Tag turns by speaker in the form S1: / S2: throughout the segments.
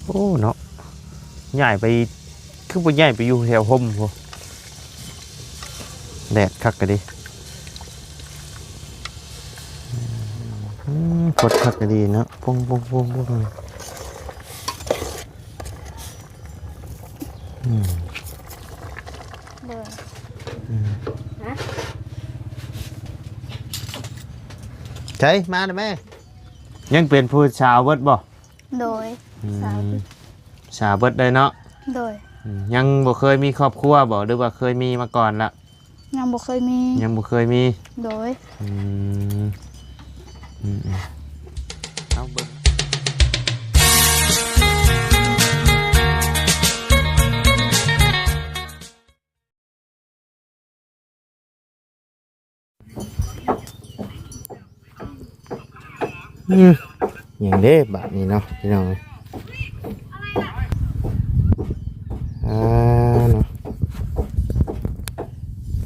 S1: โอ้เนาะใหญ่ไปคือบ่ใหญ่ไปอยู่แถวห่มพอแดดคักก็ดิกดคักก็ดีเนาะปุ้งใช่มาหน่อยแม่ยังเป็นผู้ชาวเบิดบ่
S2: โดย
S1: ชาวเบิดได้เนาะ
S2: โดย
S1: ยังบ่เคยมีครอบครัวบ่หรือว่าเคยมีมาก่อนละ
S2: ยังบ่เคยมีโดย
S1: เอาเบิ่งอย่างเด้บาทนี้เนาะพี่น้องเนาะ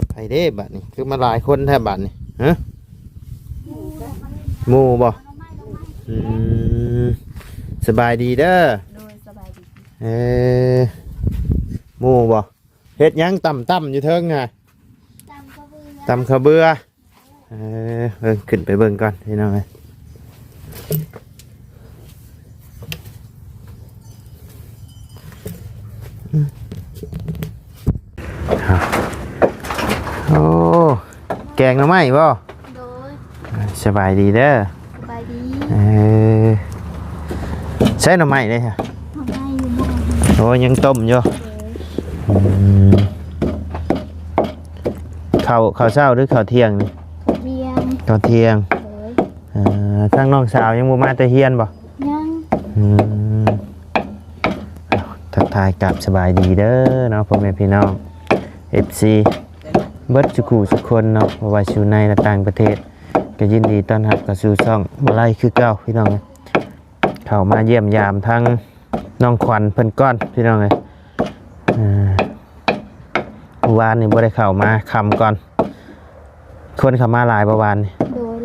S1: ไผเด้บาทนี้คือมาหลายคนแท้บาทนี้ฮะหมู่บ่สบายดีเด้อ
S2: โดยสบายดี
S1: หมู่บ่เฮ็ดหยังต่ำอยู่เทิงไงตำข้าวเบื่อขึ้นไปเบิ่งก่อนพี่น้องเอ้ยโอ้แกงหน่อไม้บ่
S2: โดย
S1: สบายดีเด้อ
S2: สบายดี
S1: ใช้หน่อไม้เลยค่ะ
S2: หน่อไม้อยู่บ่
S1: โอ้ยังต้มอยู่ข้าวเช้าหรือข้าวเที่ยงนี่ข้าวเที่ยงทั้งน้องสาวยังบ่มาแต่เฮียนบ่
S2: ยัง
S1: ทักทายกับสบายดีเด้อเนาะพ่อแม่พี่น้อง FC เบิดสุขุสุขคนเนาะบ่ว่าอยู่ในและต่างประเทศก็ยินดีต้อนรับกับสู่ช่องบ่ไล่คือเก่าพี่น้องเข้ามาเยี่ยมยามทั้งน้องขวัญเพิ่นก้อนพี่น้องเวานนี่บ่ได้เข้ามาคำก่อนคนเข้ามาหลายประวานนี่
S2: โดย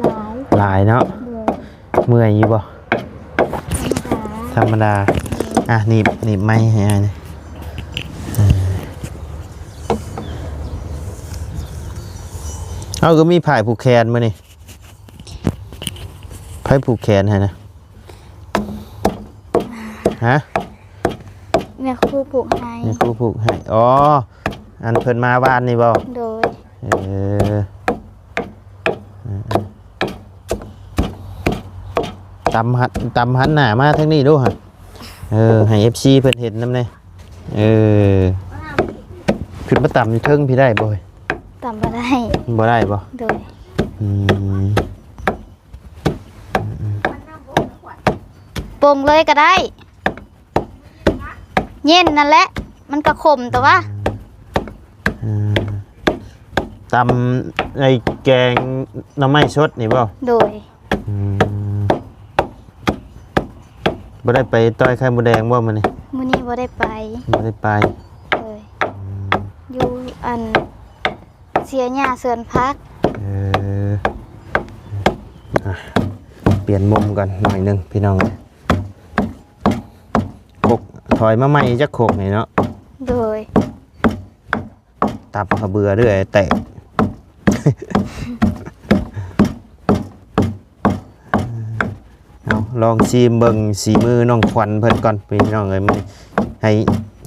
S1: หลายเนาะเมื่อยอยู่บ่ธรรมดาหนีบไม่ให้นี่เอาก็มีผายผูกแขนมานี่ไพ่ผูกแขนให้นะฮะ
S2: แม่ครูผูกให้
S1: แม่ครูผูกให้อ๋ออันเพิ่นมาบ้านนี่บ่
S2: โดย
S1: ตำหันหน้ามาทั้งนี้ดูฮะให้ FC เพิ่นเห็นนำแน่ขึ้นมาตำอยู่เทิงพี่ได้บ่
S2: ตำบ่ได้
S1: บ่
S2: โดยปรุงเลยก็ได้เย็นนั่นแหละมันก็ขมแต่ว่า
S1: ตำในแกงหน่อไม้สดนี่บ่
S2: โดย
S1: บ่ได้ไปต้อยไข่มดแดงบ่มื้อนี้
S2: บ่ได้ไปเลยอยู่อันเสียหญ้าเสือนพัก
S1: เปลี่ยนมุมก่อนหน่อยนึงพี่น้องโคกถอยมาใหม่จักโคกนี่เนาะ
S2: โดย
S1: ตับเขาเบื่อด้วยแตกเอาลองชิมเบิ่งสีมือน้องขวัญเพิ่นก่อนพี่น้องเอ้ยมันใ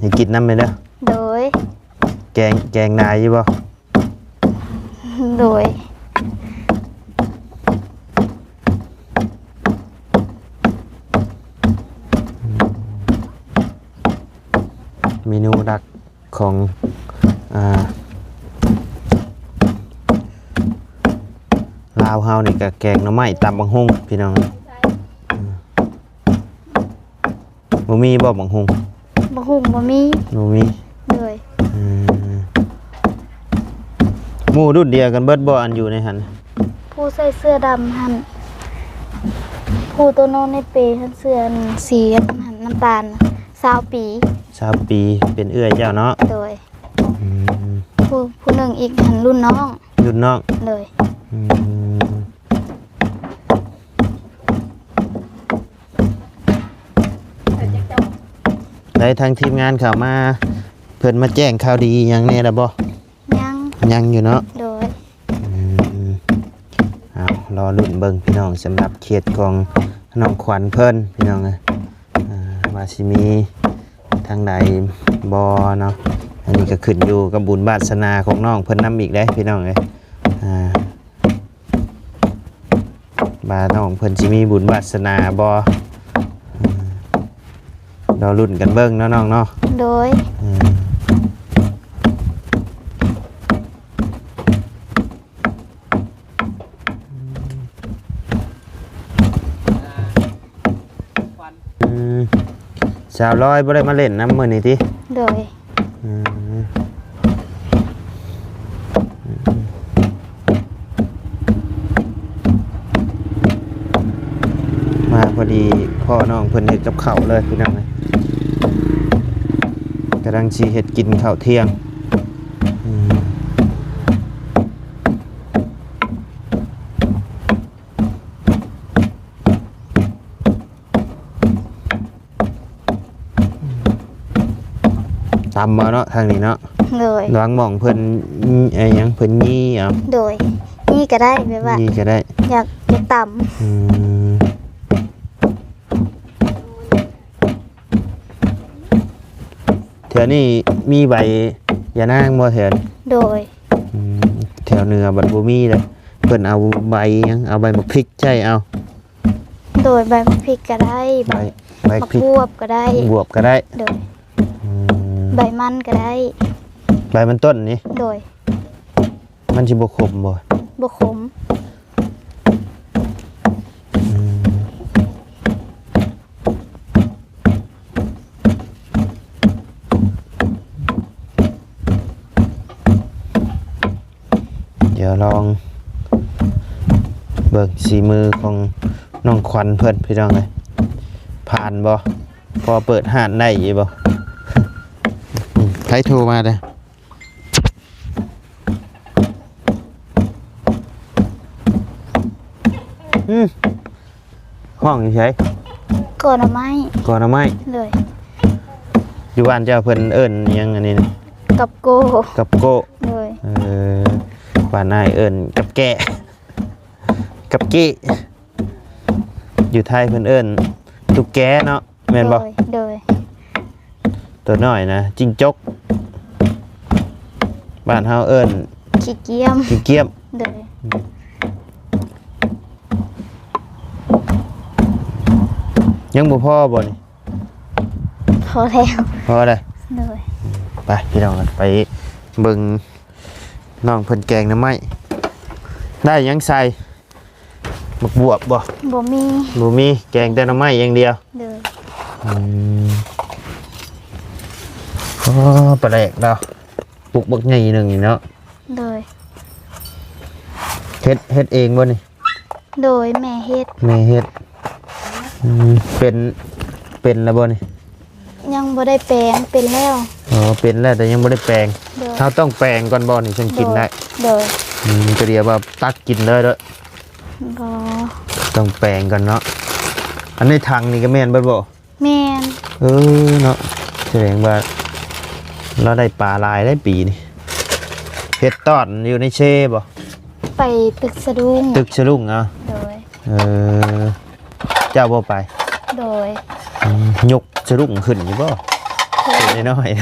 S1: ห้กินน้ำไปเด้อ
S2: โดย
S1: แกงนายอยู่บ่
S2: โดย
S1: เมนูดักของลาวเฮานี่ก็แกงหน่อไม้ตำบักหุ่งพี่น้องบ่มีบ่บักหุ่ง
S2: บ่มีเลย
S1: หมู่รุ่นเดียวกันเบิดบ่อันอยู่ในหัน
S2: ผู้ใส่เสื้อดำหันผู้ตัวนอนในเปรย์หันเสื้อสีหันน้ำตาล20 ปี
S1: เป็นเอื้อยเจ้าเนาะ
S2: โดยผู้หนึ่งอีกหันรุ่นน้องเลย
S1: ได้ทางทีมงานเข้ามาเพิ่นมาแจ้งข่าวดีหยังแน่ล่ะบ่
S2: ยัง
S1: อยู่เนาะ
S2: โดย
S1: เอารอลุ้นเบิ่งพี่น้องสำหรับเขตของน้องขวัญเพิ่นพี่น้องว่าสิมีทางใดบ่เนาะอันนี้ก็ขึ้นอยู่กับบุญวาสนาของน้องเพิ่นนํอีกเด้พี่น้องเอ้ยบาน้องเพิ่นสิมีบุญวาสนาบ่รอลุ้นกันเบิ่งเนาะน้องเนาะ
S2: โดย
S1: สาวร้อยบ่ได้มาเล่นน้ำมื้อนี้ติ
S2: โดย
S1: มาพอดีพ่อน้องเพิ่นเฮ็ดกับข้าวเลยพี่น้องกำลังสิเฮ็ดกินข้าวเที่ยงตำมาเนาะทางนี้เนาะ
S2: โดย
S1: วางหม่องเพิ่นหยังเพิ่นยี่เอา
S2: โดยนี่ก็ได้แบบว่า
S1: ยี่ก็ได้
S2: อยากต่ำ
S1: แถวนี้มีใบยานางบ่แถวนี้
S2: โดย
S1: แถวเหนือบัดบ่มีเลยเพิ่นเอาใบหยังเอาใบมะพริกใช่เอา
S2: โดยใบมะพริกก็ได้
S1: ใบ
S2: มะ
S1: พริก
S2: บวบก็ได้
S1: บวบก็ได้
S2: โดยใบมันก็ได้
S1: ใบมันต้นนี่
S2: โดย
S1: มันสิบ่ขมบ่
S2: บขม
S1: เดี๋ยวลองเบิกสีมือของน้องขวัญเพิ่นพี่น้องเลยผ่านบ่พอเปิดห้านได้อยู่บ่ ใครโทรมาเด้อห้องอยู่ไส
S2: ก่อนเอาไม้
S1: ก่อนเอาไม้
S2: เลย
S1: อยู่บ้านเจ้าเพิ่นเอิ้นหยังอันนี้นี่
S2: กับโก
S1: กับโก้
S2: เลย
S1: บ้านนายเอิ้นกับแกะกับกี้อยู่ไทยเพิ่นเอิ้นตุ๊กแกเนาะแม่นบ่
S2: โดย
S1: ตัวน้อยนะจิ้งจกบ้านเฮาเอิ้น
S2: ขี้เกียม
S1: ขี้เกียม
S2: เลย
S1: ยังบ่พอบ่นี่
S2: พอแล้ว
S1: พอได้
S2: เลย
S1: ไปพี่น้องกันไปเบิ่งน้องเพิ่นแกงหน้ำไม้ได้หยังใส่บักบวบบ่
S2: บ่มี
S1: บ่มีแกงแต่หน้ำไม้อย่างเดียว
S2: เลย
S1: อ๋อปลาแหลกดาวปลูกบักใหญ่หนึ่งนี่เนาะ
S2: เลย
S1: เฮ็ดเองบ่นี่
S2: โดยแม่เฮ็ด
S1: แม่เฮ็ดเป็นแล้วบ่นี่
S2: ยังบ่ได้แปลงเป็นแล้ว
S1: อ๋อเป็นแล้วแต่ยังบ่ได้แปลง
S2: โดย
S1: เราต้องแปลงก่อนบ่นี่ฉันกินได้
S2: โดย
S1: ก็เดียวว่าตักกินเลยเด้อ
S2: บ่
S1: ต้องแปลงก่อนเนาะอันนี้ถังนี่ก็แม่นเบิดบ่
S2: แม่น
S1: เนาะแสดงว่าเราได้ปลาลายได้ปีนี่เฮ็ดตอนอยู่ในเชบ่
S2: ไปตึกสะดุ้ง
S1: ตึกฉลุงเอา
S2: โดย
S1: เจ้าบ่ไป
S2: โดย
S1: ยกฉลุงขึ้นอยู่บ่เห็นน้อยๆ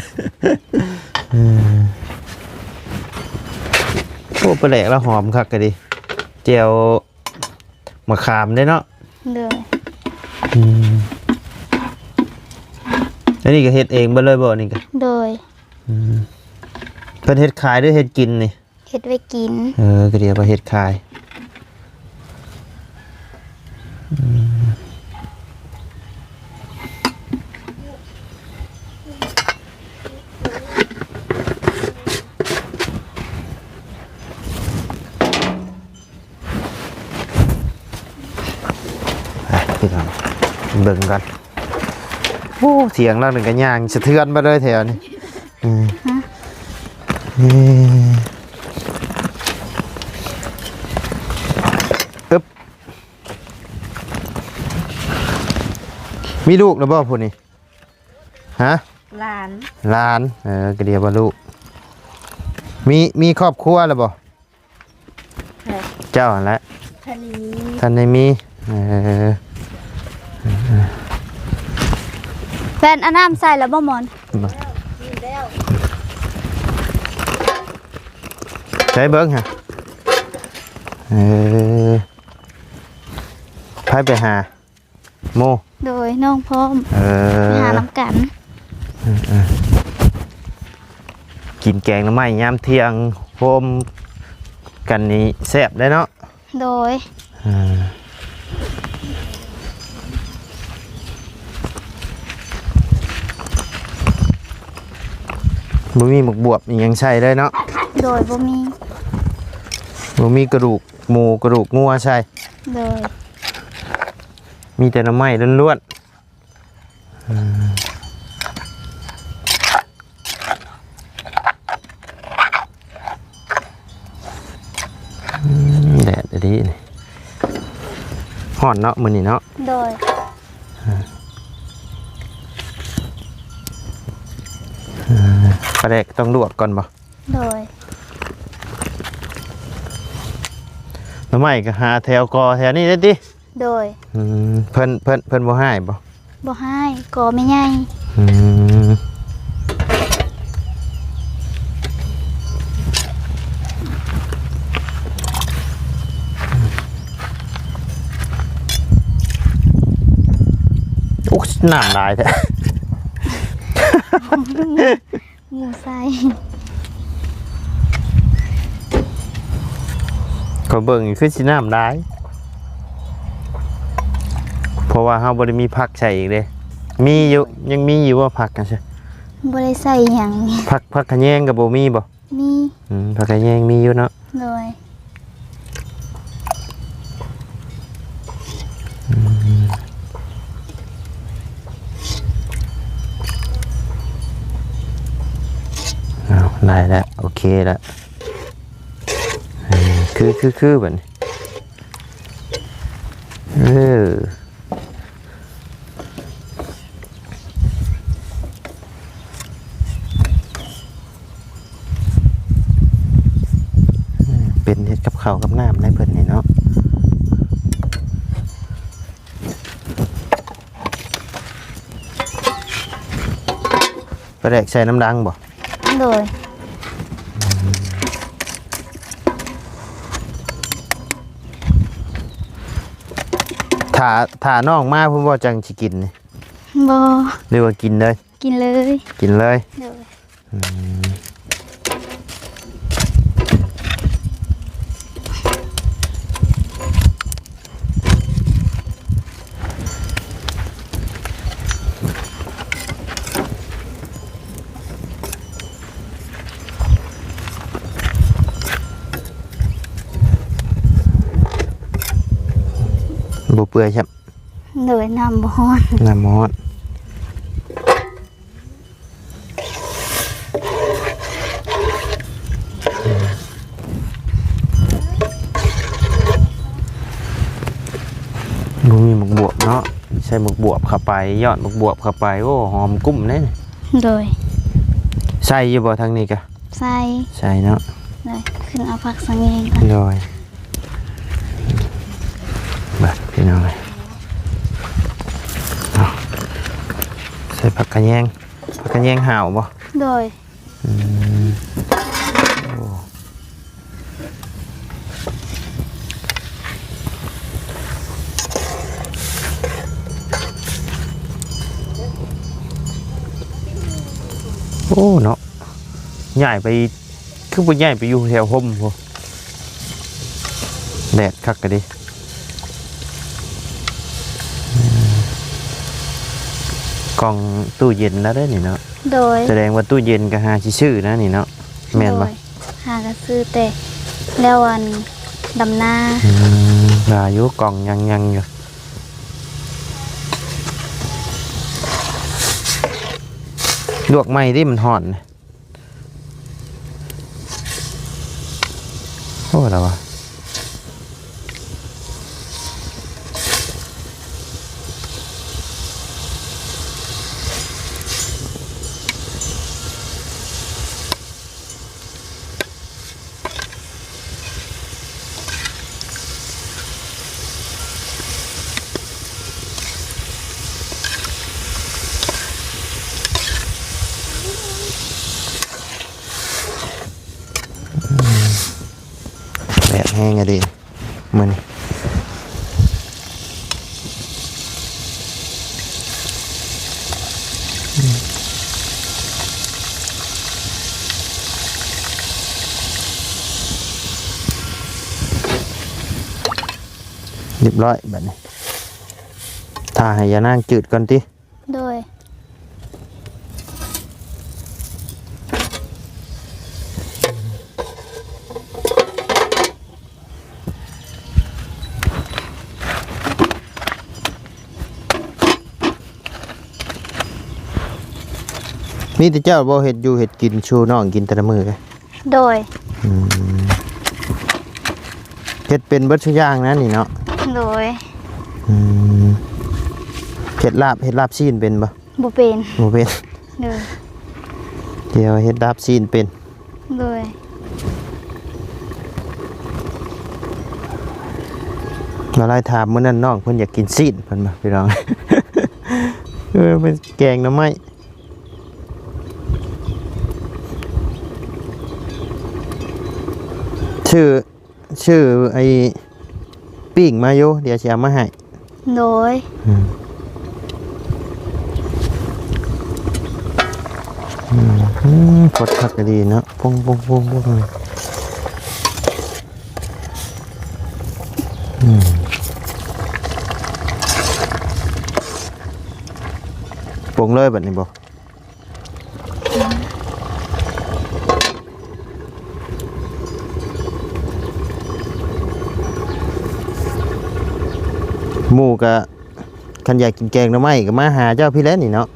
S1: โอ้ปลาแหลกแล้วหอมคักก็ดีเจียวมะขามได้เนาะ
S2: เลย
S1: อันนี้ก็เฮ็ดเองเบ่เลยบ่นี่ก็
S2: โดย
S1: เพิ่นเฮ็ดขายหรือเฮ็ดกินนี่
S2: เฮ็ดไว้กิน
S1: ก็เดี๋ยวไปเฮ็ดขายพี่น้องเบิ่งกันโอ้เสียงแล้วหนึ่งกันย่างสะเทือนมาเลยแถวนี้อึ๊บมีลูกแล้วบ่พวกนี้ ฮะ
S2: หลาน
S1: หลานกระเดียบ่ลูกมีครอบครัวแล้วบ่เจ้าหั่นแหละ ท่านได้มี
S2: แฟนเอาน้ำใส่แล้วบ่หมอน
S1: ใช้เบิ้งฮะพายไปหาโม
S2: โดยน้องพร้อมไปหาน้ำกัน
S1: กินแกงหน่อไม้ยามเที่ยงโฮมกันนี่แซ่บได้เนาะ
S2: โดย
S1: บ่มีหมกบวบอีหยังใช่ได้เนาะ
S2: โดยบ่มี
S1: บ่มีกระดูกหมูกระดูกงัวใช่
S2: โดย
S1: มีแต่หน่อไม้ล้วนๆแดดดีนี่ฮ้อนเนาะมื้อนี้เนาะ
S2: โดย
S1: ปลาแดกต้องลวกก่อนบ่
S2: โดย
S1: หน่อไม้ก็หาแถวกอแถวนี้ได้ติ
S2: โดย
S1: เพิ่นบ่ให้บ่
S2: บ่ให้ก็ไม่ใหญ่
S1: อุ๊ยน้ำลายแท้
S2: หมูใส่
S1: ก็เบิ่งนี่คือสิน้ำลายเพราะว่าเฮาบ่ได้มีผักใส่อีกเด้มีอยู่ยังมีอยู่ว่าผักกันใช่
S2: บ่ได้ใส่หยัง
S1: ผักขะแยงก็บ่มีบ่
S2: มี
S1: ผักขะแยงมีอยู่เนาะ
S2: โดย
S1: อ้าวได้แล้วโอเคแล้วคือแบบนี้เป็นเฮ็ดกับข้าวกับน้ำได้เพิ่นนี่เนาะปลาแดกใส่น้ำดังบ่
S2: โดย
S1: ถ้าน้องมาเพิ่นบ่จังสิกินนี่
S2: บ่
S1: หรือว่ากินเลย
S2: กินเลย
S1: กินเลย
S2: โดย
S1: บ่เปื่อยใช่
S2: โดยน้ำบ่ฮ้อน
S1: น้ำมอดบ่มีหมกบวบเนาะใส่หมกบวบเข้าไปยอดหมกบวบเข้าไปโอ้หอมกุ้มเลย
S2: โดย
S1: ใส่อยู่บ่ทางนี้กะ
S2: ใส่
S1: ใส่เนาะ
S2: เลยขึ้นเอาผักสังเงงก่อน
S1: โดยบัดพี่น้องเลยเอาใส่ผักกระแยงห่าวบ่
S2: โดย
S1: โอ้เนาะใหญ่ไปคือบ่ใหญ่ไปอยู่แถวห่มพอแดดคักกะดิกล่องตู้เย็นแล้วได้อนี่เนาะ
S2: โดย
S1: แสดงว่าตู้เย็นก็หาสิชื่อนะนี่เนาะแม่นบ่
S2: โดยหากระซื้อแต่แล้วอันดำนา
S1: อายุกล่องยังอยู่ลวกไหม้ดิมันห่อนนะโอ้แล้ววะ ห้งอะดิมันเรียบร้อยแบบนี้ถ้าให้ยานางจืดก่อนติ
S2: โดย
S1: มีแต่เจ้าบ่เฮ็ดอยู่เฮ็ดกินชูน้องกินแต่ละมื้อเลย
S2: โดย
S1: เฮ็ดเป็นเบิดทุกอย่างนะนี่เนาะ
S2: โดย
S1: เฮ็ดลาบซีนเป็นบ่
S2: บ่เป็น
S1: บ่เป็น
S2: โดย
S1: เดี๋ยวเฮ็ดลาบซีนเป็น
S2: โดย
S1: มาไล่ถามมื้อนั้นน้องเพิ่นอยากกินซีนเพิ่นบ่พี่น้อง เป็นแกงหน่อไม้ชื่อไอ้ปิ้งมาอยู่เดี๋ยวสิเอามาให้
S2: โดย
S1: กดผักก็ดีเนาะปุ้งปุ้งปุ้งปุ้งปรุงเลยแบบนี้บ่หมูกะคันอยากกินแกงหน่อไม้ก็มาหาเจ้าพี่แล้วนี่เนาะ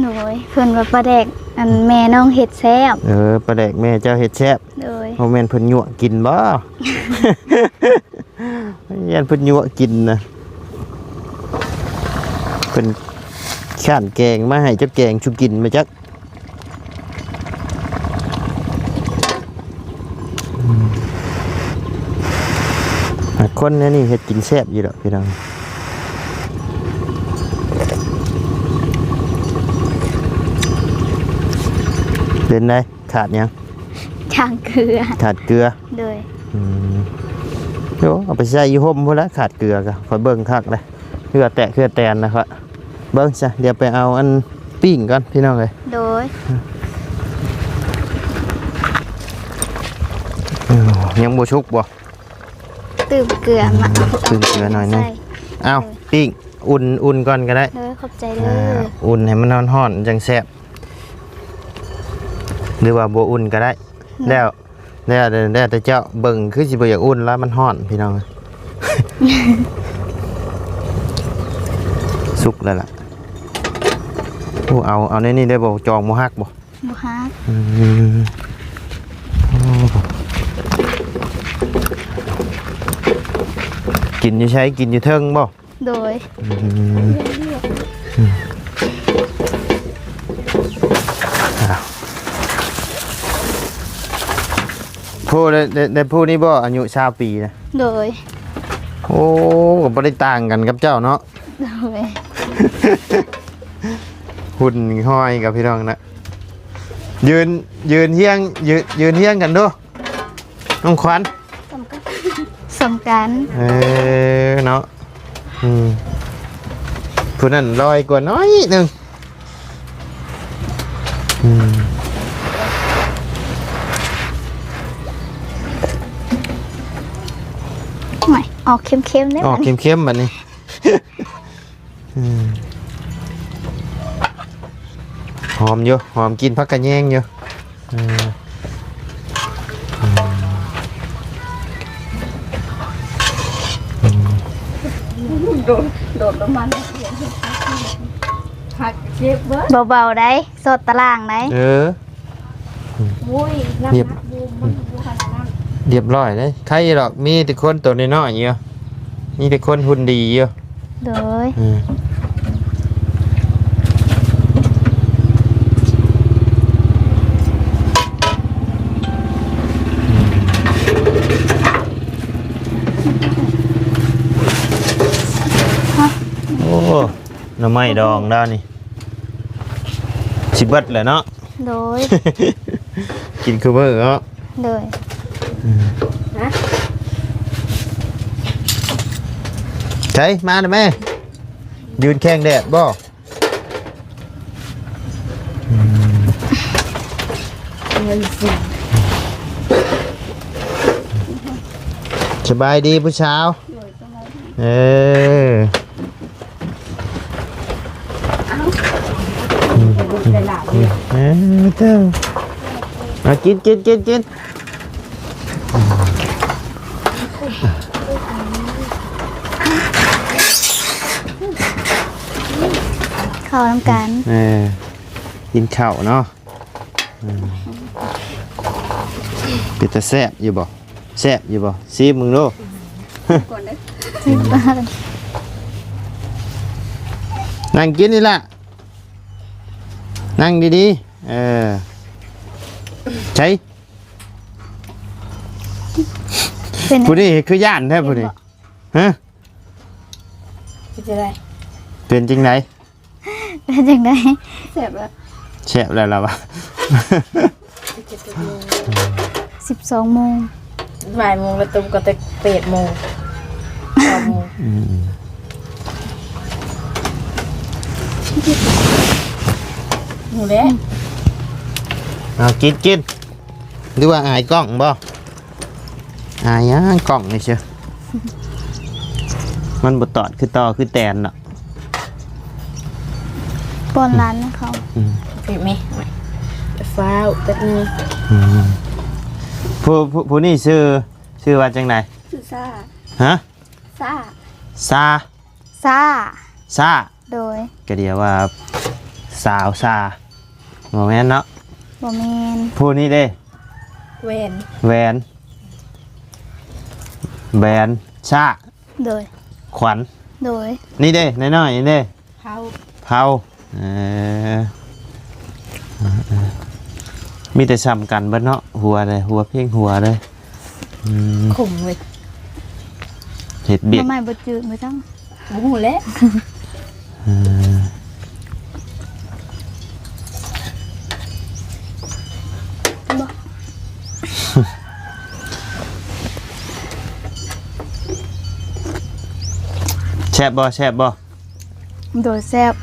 S2: โดยเพิ่นว่าปลาแดกอันแม่น้องเฮ็ดแซ่บ
S1: ปลาแดกแม่เจ้าเฮ็ดแซ่บ
S2: โดย
S1: โมเมนเพิ่นยั่วกินบ่ ยันเพิ่นยั่วกินนะเพิ่นข้านแกงมาให้เจ้าแกงชุกินมาจักคนนี้นี่เฮ็ดกินแซ่บอยู่ดอกพี่น้องเป็นไงขาดยัง
S2: ช่างเกลือ
S1: ขาดเกลือ
S2: โดย
S1: โยเอาไปใส่ยี่ห้มพุ่นละขาดเกลือก็คอยเบิ่งคักเลยเกลือแตนนะครับเบิ่งซะเดี๋ยวไปเอาอันปิ้งก่อนพี่น้องเลย
S2: โดย
S1: ยังบ่ชุกบ่
S2: ตื่มเกลือมา
S1: ตื่มเกลือหน่อยนึง
S2: ใส่
S1: เอาปิ้งอุ่นก่อนก็ได้
S2: โดยขอบใจเด้อ
S1: อุ่นให้มันร้อนๆจังแซ่บหรือว่าบ่อุ่นก็ได้แล้วแต่เจ้าเบิ่งคือสิบ่อยากอุ่นแล้วมันร้อนพี่น้อง สุกแล้วล่ะโอ้เอาในนี่ได้บ่จองบ่ฮักบ่
S2: บ่ฮัก
S1: กินอยู่ใช้กินอยู่เทิงบ่
S2: โดย
S1: ผู้ได้ผู้นี้บ่อายุ20 ปีนะ
S2: โดย
S1: โอ้ก็บ่ได้ต่างกันกับเจ้าเนาะ
S2: โดย
S1: หุ่นห้อยกับพี่น้องนะยืนเที่ยงกันดูน้องขวัญ
S2: สมกัน
S1: เนาะผู้นั้นลอยกว่าน้อยหนึง
S2: ไม่ออกเข้มๆได้
S1: ออก
S2: ไหม
S1: เข้มๆแบบนี้ หอมอยู่หอมกินพักกระแยงอยู่
S3: โดดลงมาหักเจ็บเบิด
S2: เบาๆได้สดตารางได้
S3: อุ้ยน้ำหนักบูมมันบูขนาดนั้น
S1: เรียบร้อยเลยใครหรอกมีแต่คนตัวน้อยๆเยอะมีแต่คนหุ่นดีเยอะ
S2: โดย
S1: โอ้หน่อไม้ดองด้านนี่สิเบิดแหละเนาะ
S2: โดย
S1: กินคือเบอร์เนาะ
S2: โดย
S3: นะ
S1: ใช่มาหน่อยแม่ยืนแข่งแดดบ่สบายดีผู้สาวเออเจ้ามากิน
S2: ข้าวน้ำกัน
S1: กินข้าวเนาะเป็นตาแซ่บอยู่บ่แซ่บอยู่บ่ซีมึงดู
S2: ที่บ้าน
S1: นั่งกินนี่ล่ะนั่งดีๆใช่
S2: เป็น
S1: ผู้นี้คือย่านแท้ผู้นี้ฮะ
S3: จะได้
S1: เป็นจริงไหน
S2: เป็นจังได๋
S3: เสียบแล้ว
S1: แซ่บแล้วล่ะวะ
S2: 12 โมง
S3: บ่ายโมงแล้วตุ้มก็จะ8 โมง9 โมงหมูเละ
S1: เอากินหรือว่าอายกล้องบ่อายยังกล้องนี่เชียวมันบ่ตอดคือต่อคือแตนเนาะ
S2: ป้อนร้านเขา
S3: ปิดไหมฟ้าวแต่นี่
S1: ผู้นี่ชื่อว่าจังได
S3: คือซ่า
S1: ฮะ
S3: ซ่า
S1: ซา
S2: ซ่า โดย
S1: ก็เดียวว่าสาวซาบ่แม่นเนาะ
S2: บ่แม่น
S1: ผู้นี้เด้
S3: เวน
S1: แหวนชา
S2: โดย
S1: ขวัญ
S2: โดย
S1: นี่เด้น้อยๆนี่เด้
S3: เผา
S1: เผามีแต่ซ้ำกันเบิดเนาะหัวเลยหัวเพ่งหัวเลย
S3: ขมเลย
S1: เห็ดเบีย
S2: บ่
S1: ก
S2: ไม่บ่จืดบ่จัง
S3: หมูเละ
S1: แช่บบ่
S2: โดยแซ่บ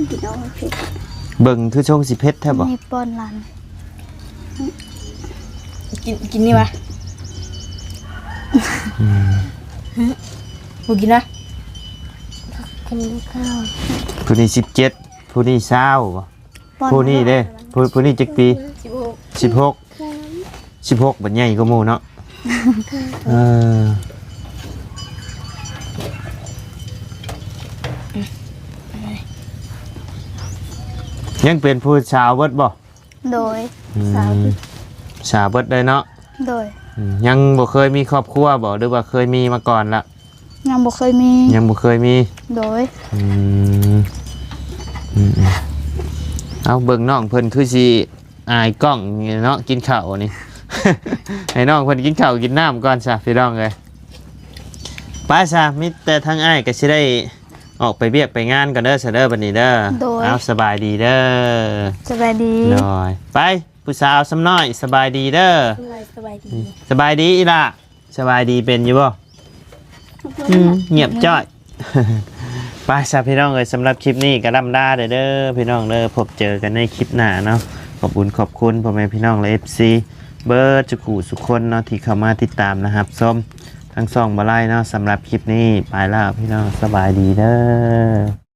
S2: กินเอาเผ็ด
S1: เบิ่งคือชงสิเพชรแทบบ่
S2: มีป้อนร้าน
S3: กินนี่วะหมูกินนะ
S2: กินข้าว
S1: ผู้นี้17ผู้นี้20บ่
S2: ป้อน
S1: ผู้นี้เด้ผู้นี้จักปี
S3: 16
S1: 16บัดใหญ่กว่าหมู่เนาะยังเป็นผู้สาวเบิดบ่
S2: โดย
S1: สาวเบิดได้เนาะ
S2: โดย
S1: ยังบ่เคยมีครอบครัวบ่หรือว่าเคยมีมาก่อนละ
S2: ยังบ่เคยมี
S1: ยังบ่เคยมี
S2: โดย
S1: เอาเบิ่งน้องเพิ่นคือสิอายกล้องนี่เนาะกินข้าวนี่ ให้น้องเพิ่นกินข้าวกินน้ำก่อนซะพี่น้องเอ้ยไปซะมีแต่ทางอ้ายก็สิได้ออกไปเวียกไปงานกันเด้อซะเด้อบัดนี้เด้อเอาสบายดีเด้อ
S2: สบายดี
S1: หน่อยไปผู้สาวซ้ำน้อยสบายดีเด้อ
S3: สบายดี
S1: สบายดีอีล่ะสบายดีเป็นอยู่บ่เงียบจ้อย ไปซะพี่น้องเอ้ยสำหรับคลิปนี้ก็ลำลาเด้อพี่น้องเด้อพบเจอกันในคลิปหน้าเนาะขอบคุณพ่อแม่พี่น้องและ FC เบิร์ดจุกูสุกคนเนาะที่เข้ามาติดตามนะครับส้มทั้งสองบาไลเนาะสำหรับคลิปนี้ไปแล้วพี่น้องสบายดีเด้อ